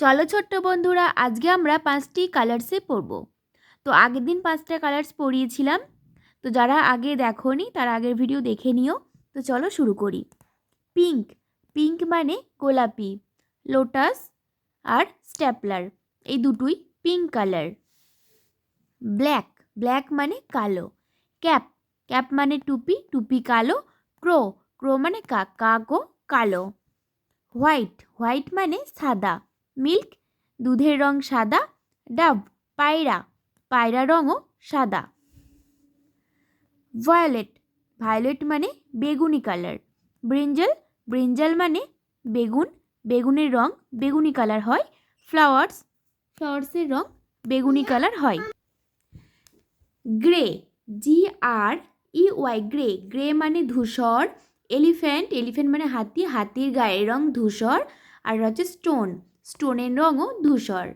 চলো ছোট্ট বন্ধুরা, আজকে আমরা 5টি কালার্সে পড়ব। তো আগের দিন 5টা কালার্স পড়িয়েছিলাম। তো যারা আগে দেখোনি তারা আগের ভিডিও দেখে নিও। তো চলো শুরু করি। পিঙ্ক, পিঙ্ক মানে গোলাপি। লোটাস আর স্ট্যাপলার, এই দুটোই পিঙ্ক কালার। ব্ল্যাক, ব্ল্যাক মানে কালো। ক্যাপ, ক্যাপ মানে টুপি, টুপি কালো। ক্রো, ক্রো মানে কাক, কাকও কালো। হোয়াইট, হোয়াইট মানে সাদা। মিল্ক, দুধের রং সাদা। ডাব, পায়রা, পায়রা রঙও সাদা। ভায়োলেট, ভায়োলেট মানে বেগুনি কালার। ব্রিঞ্জাল, ব্রিঞ্জাল মানে বেগুন, বেগুনের রং বেগুনি কালার হয়। ফ্লাওয়ার্স, ফ্লাওয়ার্সের রং বেগুনি কালার হয়। গ্রে, GREY, গ্রে, গ্রে মানে ধূসর। এলিফ্যান্ট, এলিফ্যান্ট মানে হাতি, হাতির গায়ের রং ধূসর। আর হচ্ছে স্টোন, স্টোনের রঙও ধূসর।